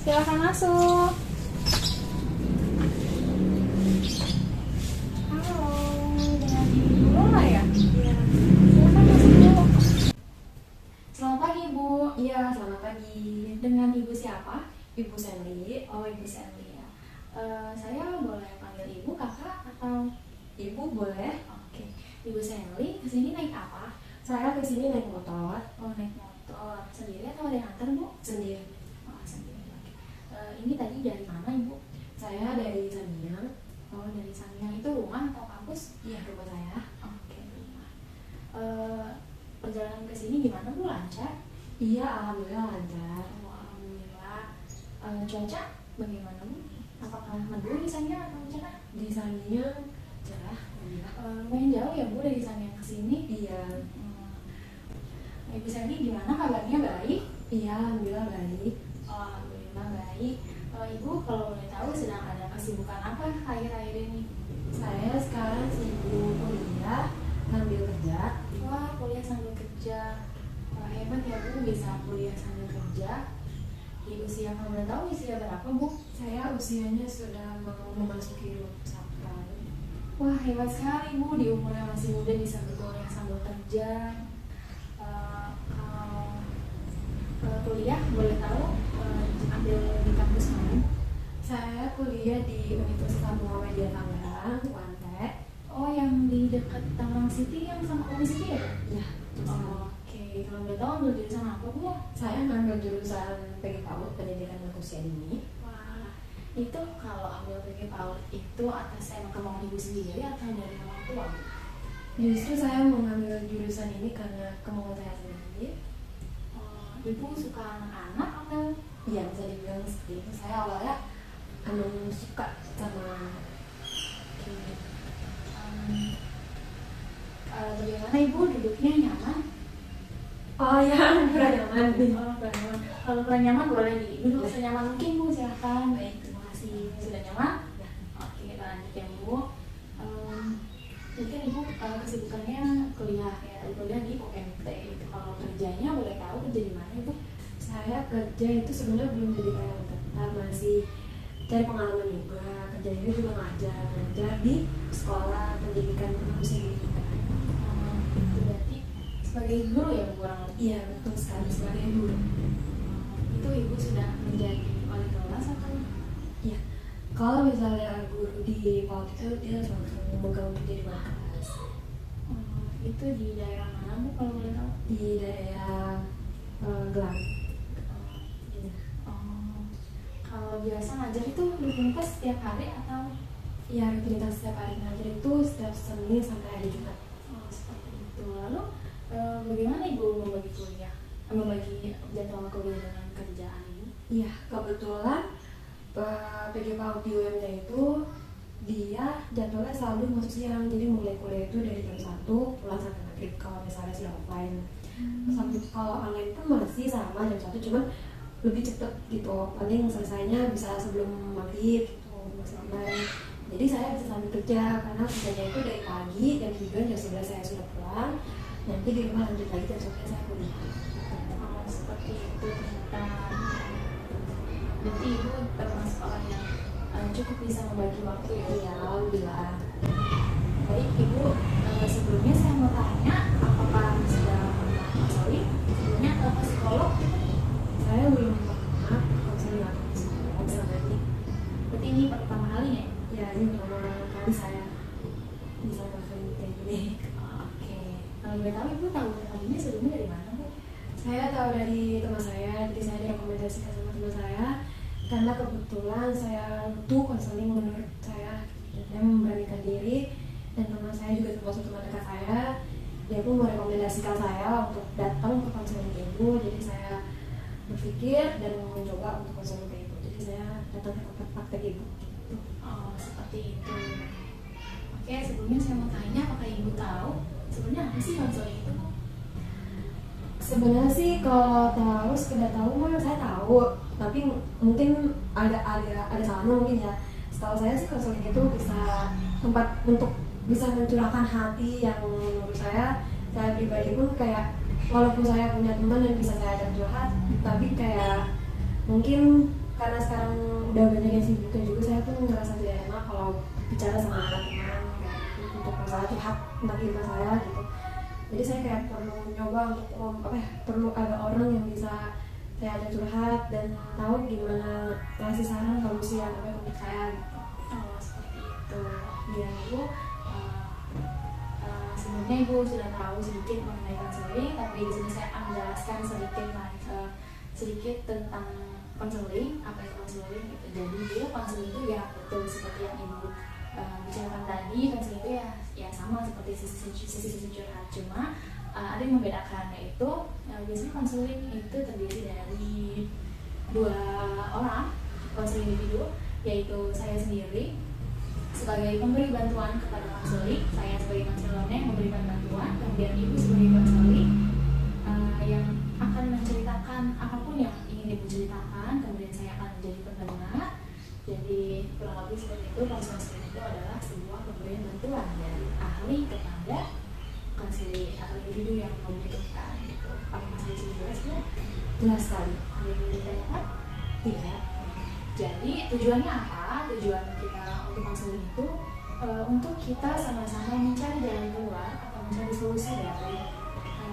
Silakan masuk. Halo, dengan Ibu Lola ya? Iya. Silakan masuk Bu. Selamat pagi, Bu. Iya, selamat pagi. Dengan Ibu siapa? Ibu Sandy. Oh, Ibu Sandy ya. Saya boleh panggil Ibu, Kakak, atau Ibu boleh? Oke. Ibu Sandy kesini naik apa? Saya ke sini naik motor Oh, naik motor. Sendiri atau ada yang antar Bu? sendiri. Oh, sendiri. Oke. Ini tadi dari mana Ibu? Saya dari Samiang. Oh, dari Samiang. Itu rumah atau kampus? Iya, rumah saya. Oke, rumah. Perjalanan ke sini gimana Bu? Lancar? Iya, alhamdulillah lancar. Oh, alhamdulillah. Cuaca bagaimana Bu? Apakah mendung di sana atau cerah? Di Samiang cerah, alhamdulillah. Lumayan jauh ya Bu dari Samiang ke sini. Iya. Ibu Sandy gimana kabarnya, baik? Iya, alhamdulillah baik. Oh, alhamdulillah baik. Ibu kalau boleh tahu sedang ada kesibukan apa akhir-akhir ini? Saya sekarang sibuk kuliah sambil kerja. Wah, kuliah sambil kerja. Wah, hebat ya Bu bisa kuliah sambil kerja. Di usia kalau boleh tahu usia berapa Bu? Saya usianya sudah mau memasuki 21 tahun. Wah, hebat sekali Bu, di umur yang masih muda bisa berkuliah sambil kerja. Kalau kuliah boleh tahu ambil di kampus mana? Saya kuliah di Universitas Muhammadiyah Tangerang, UNT. Oh, yang di dekat Tangerang City yang sama Umi City ya? Iya. Oke, kalau boleh tahu ambil jurusan apa Bu? Saya ngambil jurusan PG PAUD, Pendidikan Anak Usia Dini. Wah, itu kalau ambil PG PAUD itu atas emang kemauan Ibu sendiri atau dari orang tua Bu? Justru saya mengambil jurusan ini karena kemauan saya sendiri. Ibu suka anak-anak atau? Iya, bisa dibilang seperti itu. Saya awalnya suka sama ini. Bagaimana Ibu duduknya nyaman? Oh ya, kurang nyaman. Oh, kurang nyaman. Kalau kurang nyaman boleh duduk senyaman mungkin Bu, silahkan. Baik, terima kasih. Sudah nyaman? Ya. Oke, kita lanjut ya Bu. Mungkin Ibu kesibukannya kuliah ya, kuliah di UMT itu. Kalau kerjanya boleh tahu kerja di mana Ibu? Saya kerja itu sebenarnya belum jadi karyawan tetap, masih cari pengalaman juga. Kerjanya juga ngajar di sekolah pendidikan anak usia dini. Itu berarti sebagai guru ya Bu, kurang lebih? Iya, betul sekali, sebagai guru. Itu Ibu sudah menjadi wali kelas atau? Iya. Kalau misalnya guru di PAUD itu dia langsung memegang jadi wali kelas. Itu di daerah mana Bu kalau boleh tahu? Di daerah Gelang. Iya. Kalau biasa ngajar itu rutinitas setiap hari atau? Ya, rutinitas setiap hari ngajar itu setiap Senin sampai hari Jumat. Seperti itu. Lalu bagaimana Ibu membagi kuliah? Membagi jadwal kuliah dengan kerjaan Ibu? Iya, kebetulan PG PAUD di UMT itu dia jadwalnya selalu masuk siang, jadi mulai kuliah itu dari jam 1 pulang sampai maghrib kalau misalnya sudah offline. Sampai kalau online pun masih sama jam 1, cuman lebih cepet gitu, paling selesainya bisa sebelum maghrib gitu, masih online. Jadi saya bisa sambil kerja karena kerjanya itu dari pagi jam 9, jam 11 saya sudah pulang, nanti di rumah lanjut lagi jam 11 saya kuliah. Seperti itu ternyata. Berarti Ibu termasuk orang yang cukup bisa membagi waktu ya? Iya, alhamdulillah. Baik Ibu, sebelumnya saya mau tanya apakah sudah pernah konseling sebelumnya atau ke psikolog? Saya belum pernah konseling atau psikolog berarti. Berarti ini pertama kalinya ya? Ya, ini pertama kali saya bisa konseling kayak gini. Oke, kalau boleh tahu Ibu tahu ini sebelumnya dari mana Bu? Saya tahu dari teman saya, jadi saya direkomendasikan sama teman saya karena kebetulan saya butuh konseling menurut saya, dan saya memberanikan diri, dan teman saya juga termasuk teman dekat saya. Dia pun merekomendasikan saya untuk datang ke konseling Ibu, jadi saya berpikir dan mencoba untuk konseling ke Ibu. Jadi saya datang ke tempat praktek Ibu. Oh, seperti itu. Oke, sebelumnya saya mau tanya apakah Ibu tahu sebenarnya apa sih konseling itu? Sebenarnya sih kalau tahu sekedar tahu mah saya tahu, tapi mungkin ada salahnya mungkin ya. Setahu saya sih konseling itu bisa tempat untuk bisa mencurahkan hati yang menurut saya pribadi pun kayak walaupun saya punya teman dan bisa saya ajak curhat, tapi kayak mungkin karena sekarang udah banyak yang sibuknya juga, saya tuh ngerasa tidak enak kalau bicara sama teman untuk masalah curhat tentang kehidupan saya gitu. Jadi saya kayak perlu nyoba untuk perlu ada orang yang bisa saya ajak curhat dan tahu gimana ngasih saran solusi yang terbaik untuk saya gitu. Oh, seperti itu. Ya, Ibu, sebelumnya Ibu sudah tahu sedikit mengenai konseling, tapi di sini saya akan menjelaskan sedikit tentang konseling, apa itu konseling gitu. Jadi dia konseling itu ya betul seperti yang Ibu bicarakan tadi, konseling itu ya sama seperti sesi curhat, cuma ada yang membedakan, yaitu biasanya konseling itu terdiri dari 2 orang konseling individu, yaitu saya sendiri sebagai pemberi bantuan kepada konseling, saya sebagai konselornya yang memberikan bantuan, kemudian Ibu sebagai konseling yang akan menceritakan apapun yang ingin Ibu ceritakan, kemudian saya akan menjadi pendengar. Jadi kurang lebih seperti itu. Konseling itu adalah sebuah pemberian bantuan dari ahli kepada konseling atau individu yang membutuhkan gitu. Apakah saya bisa jelas ya? Jelas sekali. Ada yang ingin ditanyakan? Tidak. Jadi tujuannya apa? Tujuan kita untuk konseling itu untuk kita sama-sama mencari jalan keluar atau mencari solusi dari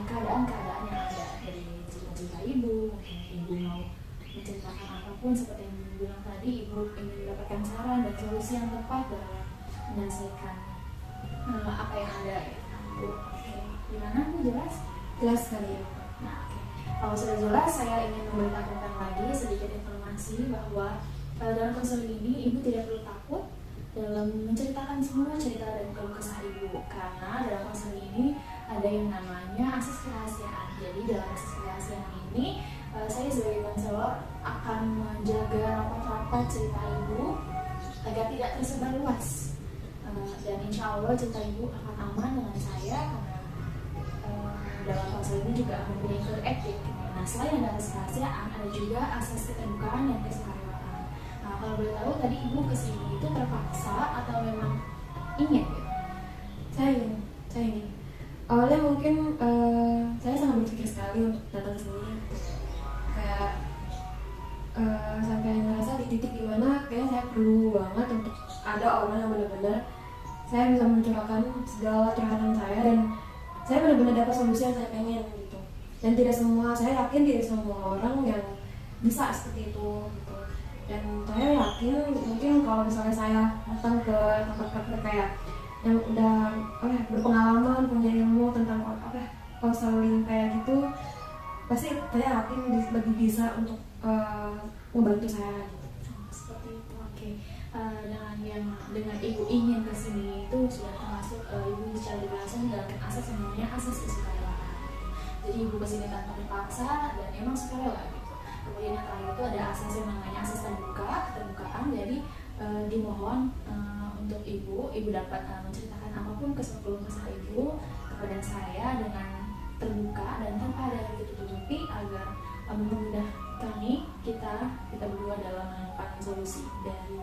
keadaan-keadaan yang ada. Dari cerita Ibu, mungkin Ibu mau menceritakan apapun seperti yang Ibu bilang tadi, Ibu ingin mendapatkan saran dan solusi yang tepat dalam menyelesaikan apa yang ada ya. Ibu, gimana Bu, jelas? Jelas sekali ya. Nah, kalau sudah jelas, saya ingin memberitahukan lagi sedikit informasi bahwa dalam konseling ini Ibu tidak perlu takut dalam menceritakan semua cerita dan keluh kesah Ibu, karena dalam konseling ini ada yang namanya akses kerahasiaan. Jadi dalam akses kerahasiaan ini saya sebagai konselor akan menjaga rapat-rapat cerita Ibu agar tidak tersebar luas, dan insya Allah cerita Ibu akan aman dengan saya, karena dalam konseling ini juga mempunyai kode etik. Nah, selain ada akses kerahasiaan, ada juga akses keterbukaan dan kesukarelawan. Nah, kalau boleh tahu tadi Ibu kesini itu terpaksa atau memang ingin gitu? Saya ingin. Awalnya mungkin saya sangat berpikir sekali untuk datang ke sini. Kayak sampai ngerasa di titik dimana kayaknya saya perlu banget untuk ada orang yang benar-benar saya bisa mencurahkan segala curhatan saya, dan saya benar-benar dapat solusi yang saya pengen gitu. Dan saya yakin tidak semua orang yang bisa seperti itu gitu. Dan saya yakin mungkin kalau misalnya saya datang ke tempat-tempat kayak yang udah berpengalaman, punya ilmu tentang konseling kayak gitu, pasti saya yakin lebih bisa untuk membantu saya gitu. Seperti itu. Oke. Dengan Ibu ingin ke sini itu sudah termasuk Ibu secara dijelaskan dalam asas yang namanya asas kesukarelawan. Jadi Ibu ke sini tanpa terpaksa dan emang sukarela gitu. Kemudian yang terakhir itu ada asas yang namanya asas keterbukaan. Jadi dimohon untuk Ibu dapat menceritakan apapun keluh kesah Ibu kepada saya dengan terbuka dan tanpa ada yang ditutup-tutupi, agar memudahkan kita berdua dalam menemukan solusi dari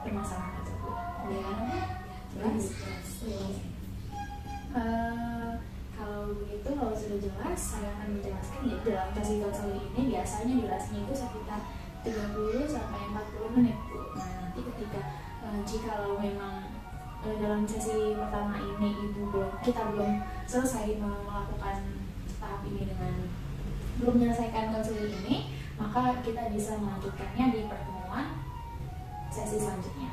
permasalahan tersebut. Ya, jelas. Kalau begitu, kalau sudah jelas, saya akan menjelaskan ya, dalam sesi konseling ini biasanya durasinya itu sekitar 30 sampai 40 menit Bu. Nah, nanti ketika jikalau memang dalam sesi pertama ini kita belum selesai melakukan tahap ini dengan belum menyelesaikan konseling ini, maka kita bisa melanjutkannya di pertemuan sesi selanjutnya.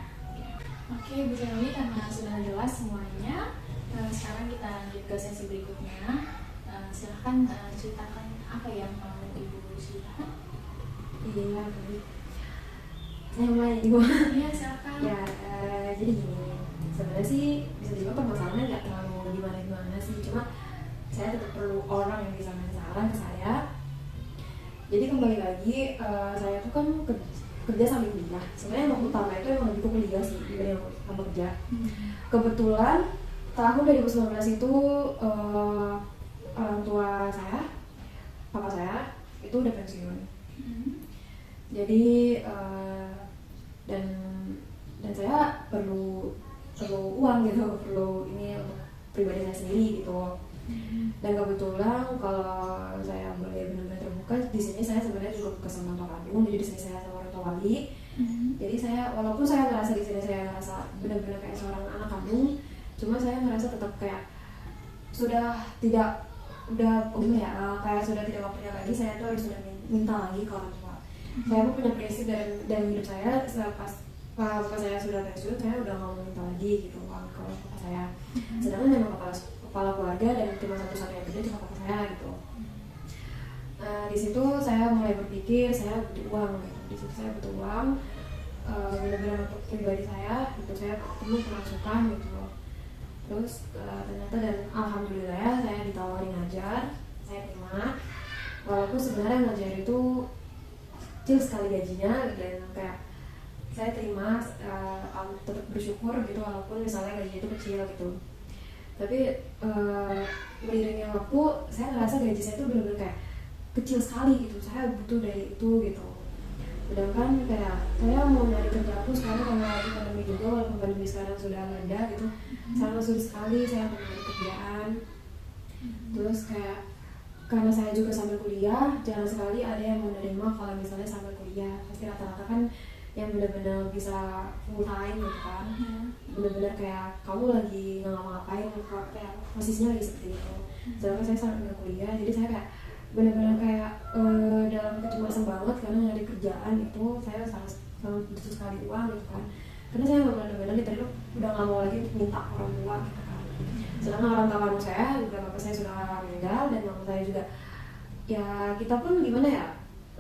Oke, Bu Shelly, karena sudah jelas semuanya, sekarang kita lanjut ke sesi berikutnya. Silahkan ceritakan apa yang mau Ibu ceritakan. Iya, saya mulai Ibu. Iya, silakan. Ya, jadi gini, sebenarnya sih bisa dibilang permasalahannya nggak terlalu gimana sih, cuma saya tetap perlu orang yang bisa ngasih saran ke saya. Jadi kembali lagi, saya tuh kan kerja sambil kuliah. Sebenarnya yang utama itu emang lebih ke kuliah sih dibanding sama kerja. Kebetulan tahun 2019 itu orang tua saya, papa saya itu udah pensiun. Jadi dan saya perlu uang gitu, perlu ini untuk pribadi saya sendiri gitu. Dan kebetulan kalau saya boleh benar-benar terbuka, buka di sini saya sebenarnya juga buka sama orang tua kandung, jadi di sini saya sama orang tua wali. Jadi saya walaupun saya ngerasa di sini saya ngerasa benar-benar kayak seorang anak kandung, cuma saya merasa tetap kayak sudah tidak kayak sudah tidak waktunya lagi saya tuh harus sudah minta lagi ke orang tua. Saya pun punya prinsip dalam hidup saya, pas saya sudah pensiun saya udah nggak mau minta lagi gitu uang ke bapak saya. Sedangkan memang kepala keluarga dan cuma satu-satunya yang kerja cuma bapak saya gitu. Di situ saya mulai berpikir saya butuh uang gitu. Di situ saya butuh uang, benar-benar untuk pribadi saya, itu saya perlu pemasukan gitu. Terus ternyata dan alhamdulillah saya ditawari ngajar, saya terima. Walaupun sebenarnya ngajar itu kecil sekali gajinya dan kayak saya terima, tetap bersyukur gitu walaupun misalnya gaji itu kecil gitu. Tapi beriringnya waktu saya ngerasa gaji saya itu benar-benar kayak kecil sekali gitu, saya butuh dari itu gitu. Sedangkan kayak saya mau nyari kerja aku sekarang karena lagi pandemi juga, walaupun pandemi sekarang sudah reda gitu, sangat sulit sekali saya mau nyari kerjaan. Terus kayak karena saya juga sambil kuliah, jarang sekali ada yang menerima kalau misalnya sambil kuliah. Pasti rata-rata kan yang benar-benar bisa full time gitu kan, benar-benar kayak kamu lagi nggak ngapa-ngapain, kayak posisinya lagi seperti itu. Sedangkan saya sambil kuliah, jadi saya kayak benar-benar kayak dalam kecemasan banget karena nyari kerjaan itu saya sangat butuh sekali uang gitu kan. Karena saya benar-benar dari dulu udah nggak mau lagi minta orang tua gitu kan. Sedangkan orang tua kandung saya juga bapak saya sudah meninggal dan mama saya juga ya kita pun gimana ya,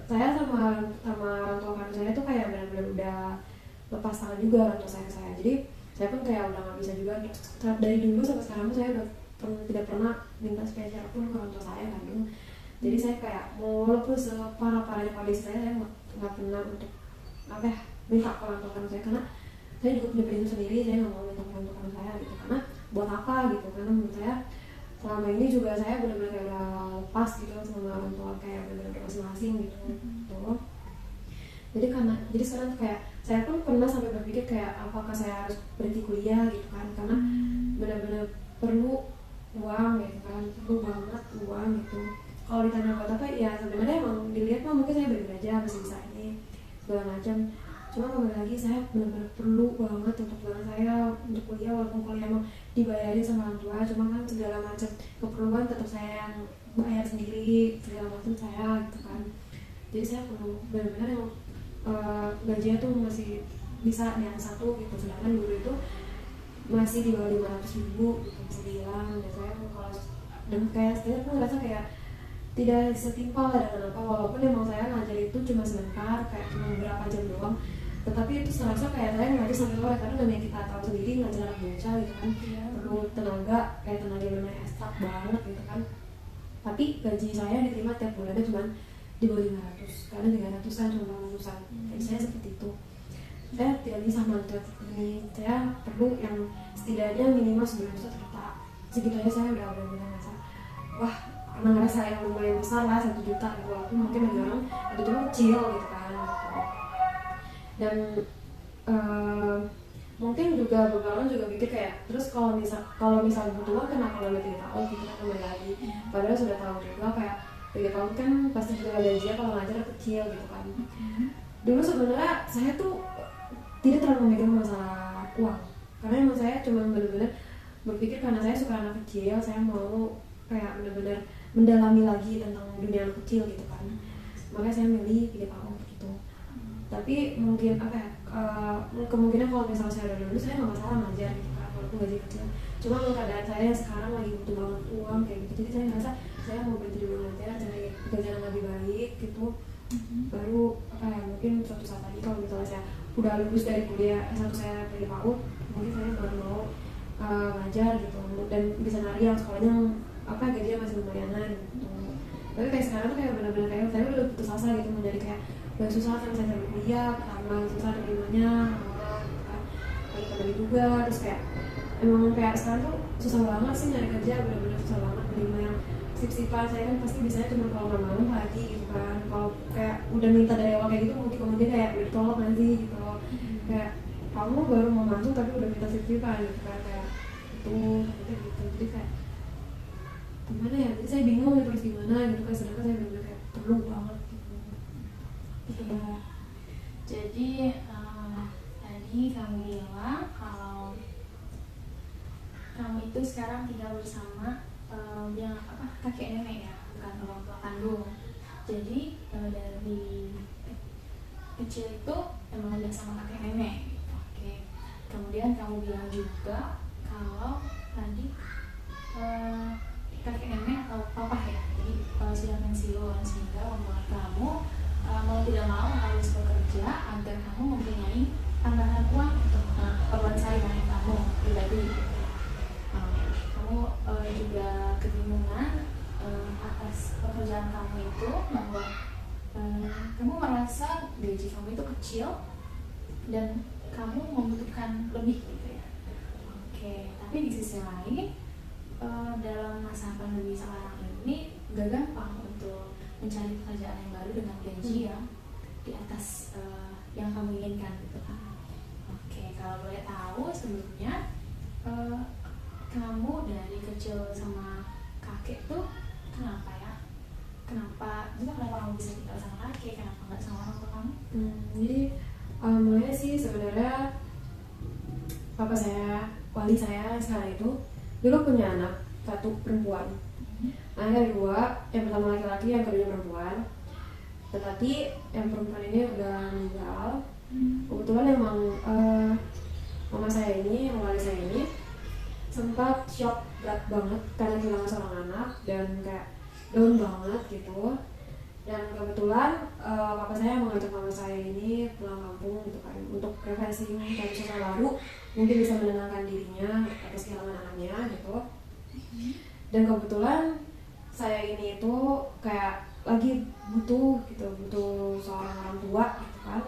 saya sama orang tua kandung saya tuh kayak benar-benar udah lepas tangan juga orang tua saya. Jadi saya pun kayak udah nggak bisa juga dari dulu sampai sekarang saya udah tidak pernah minta spesial pun ke orang tua saya kandung. Jadi saya kayak walaupun separah-parahnya kondisi saya nggak pernah untuk minta ke orang tua kandung saya, karena saya juga punya prinsip sendiri, saya nggak mau minta ke orang tua kandung saya gitu. Karena buat apa gitu, karena menurut saya selama ini juga saya benar-benar kayak udah lepas gitu sama orang tua, kayak benar-benar masing-masing gitu. Jadi sekarang kayak saya pun pernah sampai berpikir kayak apakah saya harus berhenti kuliah gitu kan, karena benar-benar perlu uang gitu kan, perlu banget uang gitu. Kalau ditanya buat apa ya sebenarnya emang dilihat mah mungkin saya baik aja masih bisa ini segala macam, cuma kembali lagi saya benar-benar perlu banget untuk uang saya untuk kuliah, walaupun kuliah emang dibayarin sama orang tua, cuma kan segala macam keperluan tetap saya yang bayar sendiri, segala macam saya gitu kan. Jadi saya perlu benar-benar yang gajinya tuh masih bisa yang satu gitu, sedangkan dulu itu masih di bawah 500.000 gitu bisa dibilang. Dan saya kalau kayak saya pun ngerasa kayak tidak setimpal dengan apa, walaupun emang saya ngajar itu cuma sebentar, kayak cuma beberapa jam doang, tetapi itu serasa kayak saya ngajar sampai sore, karena namanya kita tahu sendiri ngajar anak bocah gitu kan, perlu tenaga, kayak tenaga benar ekstrak banget gitu kan. Tapi gaji saya diterima tiap bulannya cuma di bawah 500, karena 300 kan cuma lulusan. Jadi saya seperti itu, saya tidak bisa mantul ini, saya perlu yang setidaknya minimal 9 juta. Segitu aja saya udah benar-benar ngerasa wah, karena ngerasa yang lumayan besar lah 1 juta gitu, walaupun mungkin bagi orang itu cuma kecil gitu kan gitu. Dan mungkin juga beberapa orang juga pikir kayak terus kalau misal butuh uang kenapa nggak 3 tahun gitu kan, kembali lagi padahal sudah tahu juga kayak 3 tahun kan pasti juga gajinya kalau ngajar kecil gitu kan. Dulu sebenarnya saya tuh tidak terlalu memikirkan masalah uang, karena emang saya cuma benar-benar berpikir karena saya suka anak kecil, saya mau kayak benar-benar mendalami lagi tentang dunia anak kecil gitu kan, makanya saya milih 3 tahun gitu. Tapi mungkin kemungkinan kalau misalnya saya udah lulus saya nggak masalah ngajar gitu kan, walaupun gaji kecil. Cuma keadaan saya sekarang lagi butuh banget uang kayak gitu, jadi saya ngerasa saya mau berhenti dulu ngajar, cari pekerjaan yang lebih baik gitu. Baru mungkin suatu saat lagi kalau misalnya saya udah lulus dari kuliah S1 saya dari PAUD, mungkin saya baru mau ngajar gitu dan bisa nyari yang sekolahnya gajinya masih lumayanan gitu. Tapi kayak sekarang tuh kayak benar-benar kayak saya udah putus asa gitu, menjadi kayak udah susah kan saya cari kuliah karena susah terimanya lagi pandemi juga. Terus kayak emang kayak sekarang tuh susah banget sih nyari kerja, benar-benar susah banget menerima yang sip-sipan. Saya kan pasti biasanya cuma kalau nggak malam pagi gitu kan, kalau kayak udah minta dari awal kayak gitu mungkin kayak udah ditolak nanti gitu loh. Kayak kamu baru mau masuk tapi udah minta sip-sipan gitu kan, kayak itu gitu. Jadi kayak gimana ya, jadi saya bingung gitu harus gimana gitu kan, sedangkan saya benar-benar kayak perlu banget gitu. Iya. Jadi tadi kamu bilang kalau kamu itu sekarang tinggal bersama yang kakek nenek ya, bukan orang tua kandung. Jadi dari kecil itu emang udah sama kakek nenek. Oke. Kemudian kamu bilang juga kalau tadi kakek nenek atau papa ya, jadi sudah pensiun sehingga membuat kamu mau tidak mau harus bekerja agar kamu mempunyai tambahan uang untuk keperluan sehari-hari kamu pribadi. Kamu juga kebingungan atas pekerjaan kamu itu, bahwa kamu merasa gaji kamu itu kecil dan kamu membutuhkan lebih gitu ya. Oke, tapi di sisi lain dalam masa pandemi sekarang ini gak gampang untuk mencari pekerjaan yang baru dengan gaji yang di atas yang kamu inginkan gitu kan. Oke, kalau boleh tahu sebelumnya kamu dari kecil sama kakek tuh kenapa ya? Kenapa kamu bisa tinggal sama kakek? Kenapa nggak sama orang tua kamu? Jadi mulanya sih sebenarnya papa saya, wali saya sekarang itu dulu punya anak satu perempuan. Anak kedua, yang pertama laki-laki, yang kedua perempuan. Tetapi yang perempuan ini udah meninggal. Kebetulan emang mama saya ini, wali saya ini sempat shock berat banget karena kehilangan seorang anak dan kayak down banget gitu. Dan kebetulan papa saya mengajak mama saya ini pulang kampung gitu kan, untuk refreshing kayak suasana baru, mungkin bisa menenangkan dirinya atas kehilangan anaknya gitu. Dan kebetulan saya ini itu kayak lagi butuh seorang orang tua gitu kan.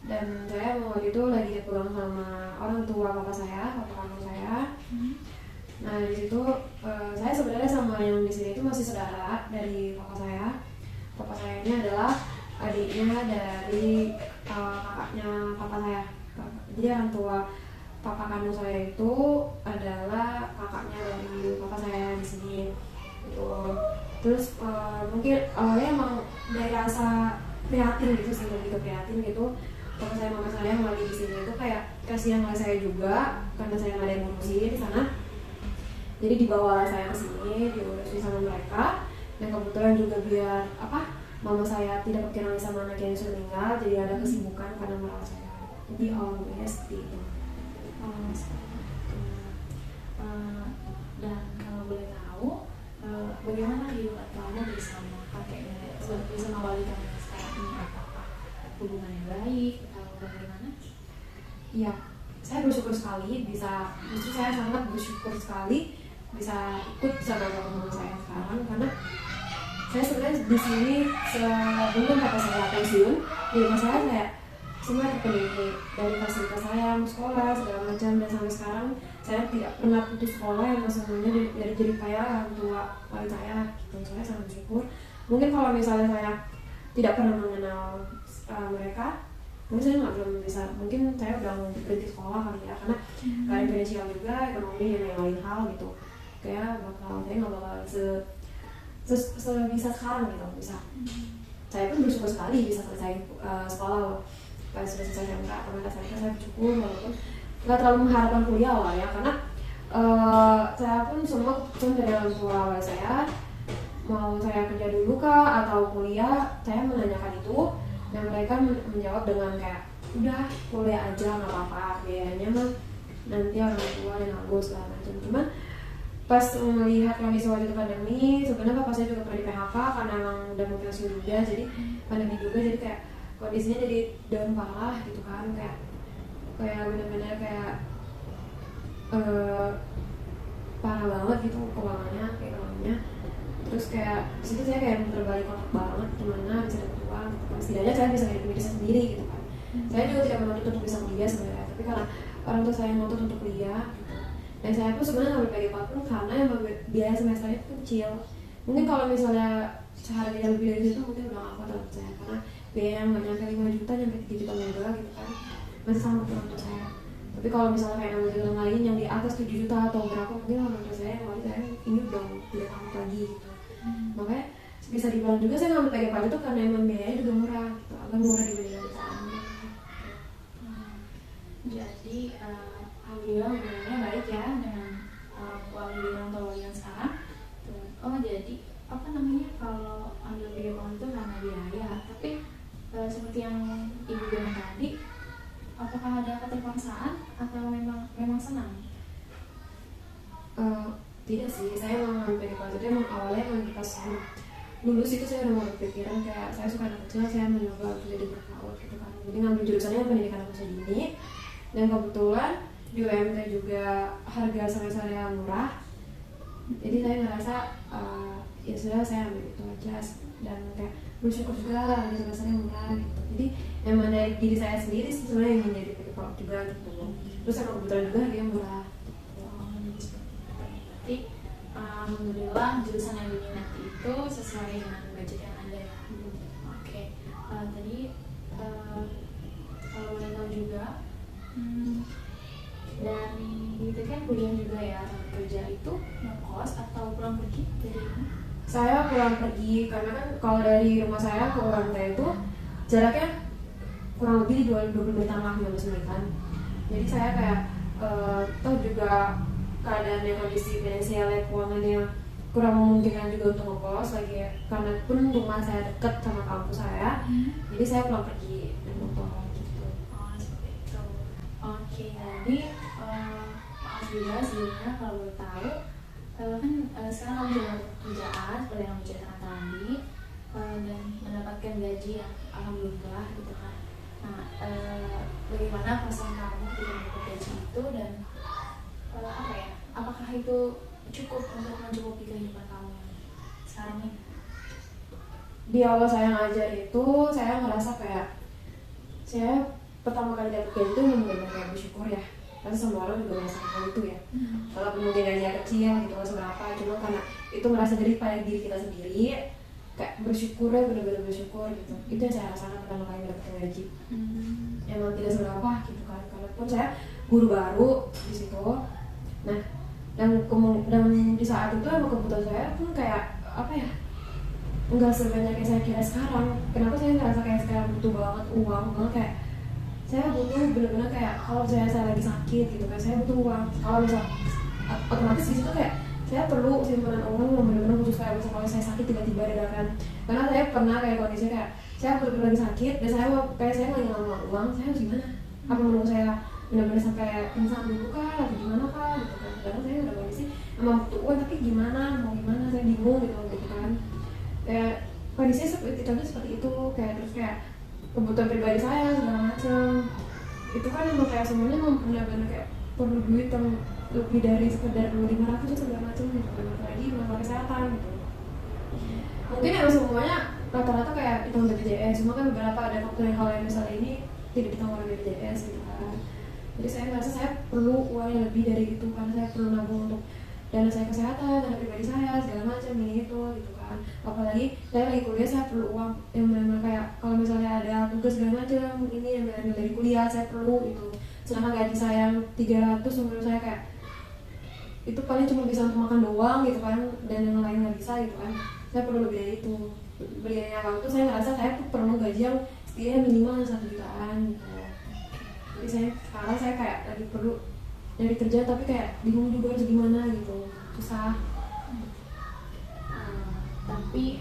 Dan saya waktu itu lagi pulang sama orang tua papa kampung saya. Nah di situ saya sebenarnya sama yang di sini itu masih saudara dari papa saya. Papa saya ini adalah adiknya dari kakaknya papa saya. Jadi orang tua papa kandung saya itu adalah kakaknya dari papa saya di sini. Gitu. Terus mungkin awalnya emang dari rasa prihatin gitu sih, lebih ke prihatin gitu. Papa saya mama saya yang lagi di sini itu kayak kasihan sama saya juga karena saya nggak ada yang ngurusin di sana. Jadi dibawa saya ke sini, diurusin sama mereka. Dan kebetulan juga biar mama saya tidak berkenalan sama anak yang sudah meninggal, jadi ada kesibukan karena merawat saya. Jadi awalnya seperti itu. Dan kalau boleh tahu bagaimana hidup kamu bersama kakek nenek, bersama wali kamu sekarang ini? Apakah hubungannya baik atau bagaimana? Iya, saya bersyukur sekali justru saya sangat bersyukur sekali bisa ikut sama teman-teman saya sekarang, karena saya sebenarnya di sini sebelum papa saya pensiun, di rumah saya semua terpenuhi dari fasilitas saya, sekolah segala macam, dan sampai sekarang saya tidak pernah putus sekolah yang semuanya dari jerih payah orang tua wali saya gitu. Saya sangat bersyukur. Mungkin kalau misalnya saya tidak pernah mengenal mereka, mungkin saya nggak belum bisa, mungkin saya udah mau berhenti sekolah kali ya, karena gak ada finansial juga, ekonomi dan yang lain hal gitu. Kayak saya nggak bakal sebisa sekarang gitu. Bisa saya pun bersyukur sekali bisa selesai sekolah pas sudah selesai SMK, karena saya bersyukur walaupun nggak terlalu mengharapkan kuliah lah ya, karena saya pun semua keputusan dari orang tua saya, mau saya kerja dulu kah atau kuliah, saya menanyakan itu dan mereka menjawab dengan kayak udah kuliah aja nggak apa-apa, biayanya mah nanti orang tua yang nanggung segala macam. Cuman pas melihat kondisi waktu itu pandemi, sebenarnya bapak saya juga pernah di PHK karena emang udah mau pensiun juga, jadi pandemi juga, jadi kayak kondisinya jadi down parah gitu kan, kayak benar-benar kayak parah banget gitu keuangannya, kayak ekonominya. Terus kayak disitu saya kayak terbalik otak banget gimana bisa dapet uang gitu kan. Setidaknya saya bisa hidup diri sendiri gitu kan. Saya juga tidak menuntut untuk bisa kuliah sebenarnya, tapi karena orang tua saya menuntut untuk kuliah gitu. Dan saya pun sebenarnya nggak berpikir apapun karena yang biaya semesternya itu kecil. Mungkin kalau misalnya seharga lebih dari itu mungkin udah nggak kuat untuk saya, karena biaya yang nggak nyampe 5 juta, nyampe 3 juta juga gitu kan, masih sanggup untuk saya. Tapi kalau misalnya kayak 6 juta lain yang di atas 7 juta atau berapa, mungkin menurut saya wali saya ini udah tidak sanggup lagi gitu. Makanya bisa dibilang juga saya ngambil PGPAL itu karena emang biayanya juga murah gitu, agak murah dibanding yang lainnya. Jadi alhamdulillah hubungannya baik ya dengan orang tua yang sekarang. Oh jadi apa namanya, kalau ambil PGPAL itu karena biaya, tapi seperti yang ibu bilang tadi, apakah ada keterpaksaan atau memang senang? Tidak sih, saya mau ngambil PGPAL itu emang awalnya emang pas lulus itu saya udah berpikiran kayak saya suka anak kecil, saya mencoba untuk jadi berpaut gitu kan. Jadi ngambil jurusannya pendidikan anak usia dini, dan kebetulan di UMT juga harga semester murah. Jadi saya ngerasa ya sudah saya ambil itu aja, dan kayak bersyukur juga harga semesternya murah gitu. Jadi emang dari diri saya sendiri sih sebenarnya yang menjadi PGPAL juga gitu. Terus emang kebetulan juga harganya murah. Berarti alhamdulillah jurusan yang diminati itu sesuai dengan budget yang ada ya. Oke. Tadi kalau boleh tahu juga, dari itu kan kuliah juga ya, sampai kerja itu ngekos atau pulang pergi dari ini? Saya pulang pergi karena kan kalau dari rumah saya ke UMT itu jaraknya kurang lebih 20 menit lah, 15 menitan. Jadi saya kayak toh juga keadaannya, kondisi finansialnya, keuangannya kurang memungkinkan juga untuk ngekos lagi ya, karena pun rumah saya dekat sama kampus saya. Jadi saya pulang pergi dan motor gitu. Oh seperti itu. Oke, jadi maaf juga sebelumnya kalau boleh tahu, kan sekarang kamu sudah pekerjaan seperti yang kamu ceritakan tadi, dan mendapatkan gaji yang alhamdulillah gitu kan. Nah, bagaimana perasaan kamu ketika mendapat gaji itu, dan apa ya, apakah itu cukup untuk mencukupi kehidupan kamu sekarang ini? Di awal saya ngajar itu saya merasa kayak saya pertama kali dapat gaji itu benar-benar kayak bersyukur ya, karena semua orang juga merasakan itu ya. Walaupun mungkin gajinya kecil gitu nggak seberapa, cuma karena itu merasa jerih pada diri kita sendiri, kayak bersyukurnya benar-benar bersyukur gitu. Itu yang saya rasakan pertama kali dapat gaji. Emang tidak seberapa gitu kan, kalaupun saya guru baru di situ. Nah, dan di saat itu emang kebutuhan saya pun kayak apa ya, nggak sebanyak yang saya kira sekarang. Kenapa saya ngerasa kayak sekarang butuh banget uang, malah kayak saya butuh bener-bener kayak kalau saya lagi sakit gitu kan, saya butuh uang. Kalau misal otomatis di situ kayak saya perlu simpanan uang yang bener-bener khusus, kayak misal kalau saya sakit tiba-tiba dadakan. Karena saya pernah kayak kondisi kayak saya bener-bener lagi sakit dan saya lagi ngomong uang, saya harus gimana? Apa menunggu saya benar-benar sampai pingsan dulu kah atau gimana kah gitu kan? Karena saya udah kondisi emang butuh uang, tapi gimana, mau gimana, saya bingung gitu kan. Kayak kondisinya seperti itu, kayak terus kayak kebutuhan pribadi saya segala macam itu kan emang kayak semuanya emang benar-benar kayak perlu duit yang lebih dari sekedar 500 atau segala macam gitu, apalagi masalah kesehatan gitu. Mungkin emang semuanya rata-rata kayak ditanggung BPJS, cuma kan beberapa ada faktor yang hal yang misalnya ini tidak ditanggung oleh BPJS gitu kan. Jadi saya merasa saya perlu uang yang lebih dari itu, karena saya perlu nabung untuk dana saya kesehatan, dana pribadi saya, segala macam ini itu gitu kan. Apalagi saya lagi kuliah, saya perlu uang yang benar-benar kayak kalau misalnya ada tugas segala macam ini yang dari kuliah saya perlu itu. Sedangkan gaji saya yang 300 menurut saya kayak itu paling cuma bisa untuk makan doang gitu kan, dan yang lain nggak bisa gitu kan. Saya perlu lebih dari itu. Belinya waktu saya ngerasa saya tuh perlu gaji yang setidaknya minimal 1 jutaan gitu. Jadi sekarang saya kayak lagi perlu dari kerja, tapi kayak bingung juga harus gimana gitu, susah. Tapi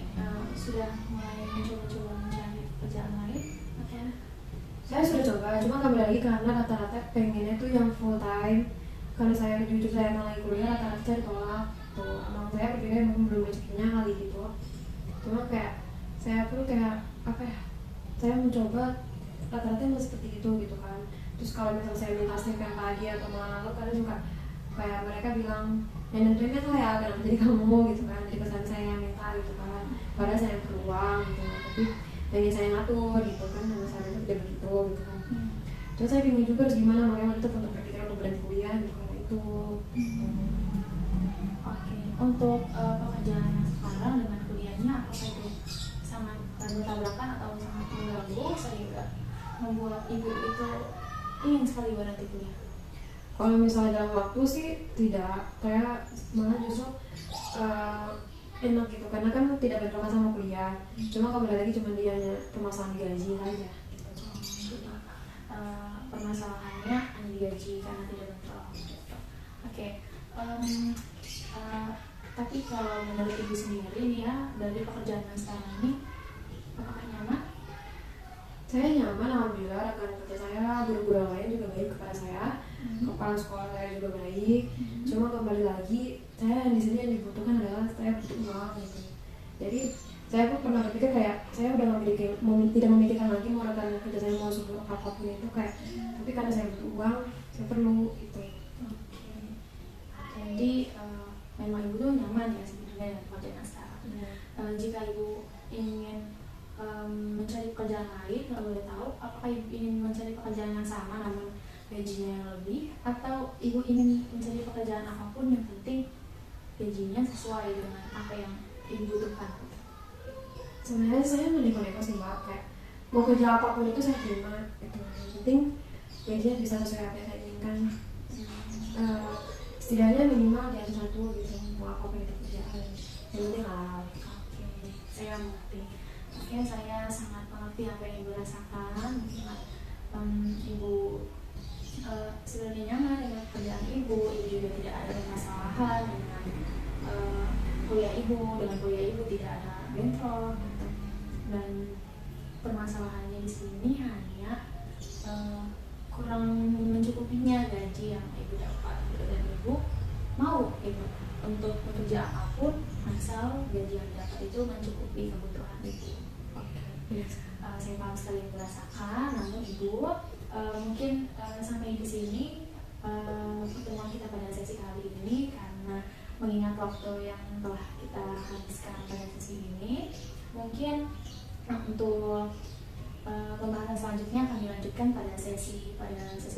sudah mulai mencoba-coba mencari pekerjaan lain? Saya sudah coba, cuma kembali lagi karena rata-rata pengennya tuh yang full time. Karena saya jujur saya emang lagi kuliah, rata-rata saya ditolak tuh. Emang saya berpikir mungkin belum rezekinya kali gitu. Cuma kayak saya pun kayak apa ya, saya mencoba rata-rata emang seperti itu gitu kan. Terus kalau misalnya saya minta yang pagi atau malam, kadang juga kayak mereka bilang yang nentuin kan saya, kenapa jadi kamu gitu kan. Jadi pesan saya yang minta gitu kan, padahal saya perlu uang gitu, tapi pengen saya ngatur gitu kan, sama saya itu tidak begitu gitu kan. Terus saya bingung juga harus gimana, makanya waktu itu untuk berpikir untuk berhenti kuliah gitu karena itu. Oke, untuk pekerjaan yang sekarang dengan kuliahnya, apakah itu sangat bertabrakan atau sangat mengganggu sehingga membuat ibu itu ingin sekali berhenti kuliah? Kalau misalnya dalam waktu sih tidak, kayak malah justru enak gitu karena kan tidak bentrokan sama kuliah. Cuma kembali lagi cuma dia hanya permasalahan gaji saja gitu. Jadi permasalahannya hanya di gaji karena tidak bentrok gitu. Oke. Tapi kalau menurut ibu sendiri nih ya, dari pekerjaan yang sekarang ini apakah nyaman? Saya nyaman, alhamdulillah. Rekan kerja saya, guru-guru yang lain juga baik kepada saya. Kepala sekolah saya juga baik. Cuma kembali lagi, saya di sini yang dibutuhkan adalah saya butuh uang gitu. Jadi saya pun pernah berpikir kayak saya udah tidak memikirkan lagi mau rekan kerja saya mau sebut apapun itu kayak, tapi karena saya butuh uang, saya perlu itu. Jadi memang ibu tuh nyaman ya sebenarnya dengan pekerjaan yang sekarang. Jika ibu ingin mencari pekerjaan lain, kalau boleh tahu, apakah ibu ingin mencari pekerjaan yang sama namun gajinya yang lebih, atau ibu ingin mencari pekerjaan apapun yang penting gajinya sesuai dengan apa yang ibu butuhkan? Sebenarnya saya menikah sih mbak, kayak mau kerja apapun itu saya terima gitu. Yang penting gajinya bisa sesuai apa yang saya inginkan. Setidaknya minimal di atas 1 gitu, mau apapun itu kerjaan yang penting halal. Oke, saya mengerti. Oke, saya sangat mengerti apa yang ibu rasakan. Ibu sebenarnya nyaman dengan pekerjaan ibu juga tidak ada permasalahan dengan kuliah ibu tidak ada bentrok gitu. Dan permasalahannya di sini hanya kurang mencukupinya gaji yang ibu dapat gitu. Dan ibu mau gitu untuk bekerja apapun asal gaji yang dapat itu mencukupi kebutuhan ibu. Saya paham sekali yang merasakan, namun ibu mungkin sampai di sini pertemuan kita pada sesi kali ini, karena mengingat waktu yang telah kita habiskan pada sesi ini, mungkin untuk pembahasan selanjutnya kami lanjutkan pada sesi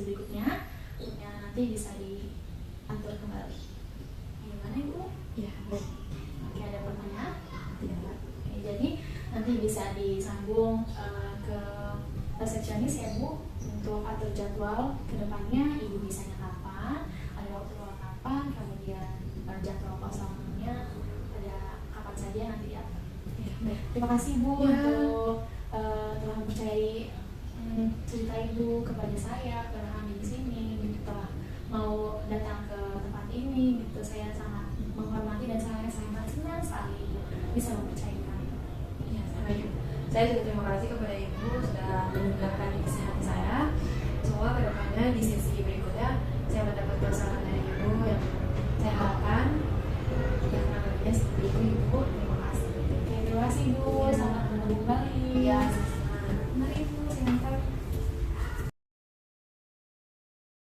berikutnya, yang nanti bisa diatur kembali. Gimana ibu? Ya, baik. Oke, ada pertanyaan? Tidak. Oke, jadi nanti bisa disambung ke resepsionis ya Bu, untuk atur jadwal ke depannya, ibu bisanya kapan, ada waktu luang kapan, kemudian jadwal kosongnya pada kapan saja nanti diatur. Ya, baik. Terima kasih Bu Ya. untuk telah mempercayai cerita ibu kepada saya, kepada kami di sini, gitu, telah mau datang ke tempat ini, gitu. Saya sangat menghormati dan saya sangat senang sekali ibu bisa mempercayai kami. Ya, saya juga terima kasih kepada ibu sudah mendengarkan isi hati saya. Semoga kedepannya di sesi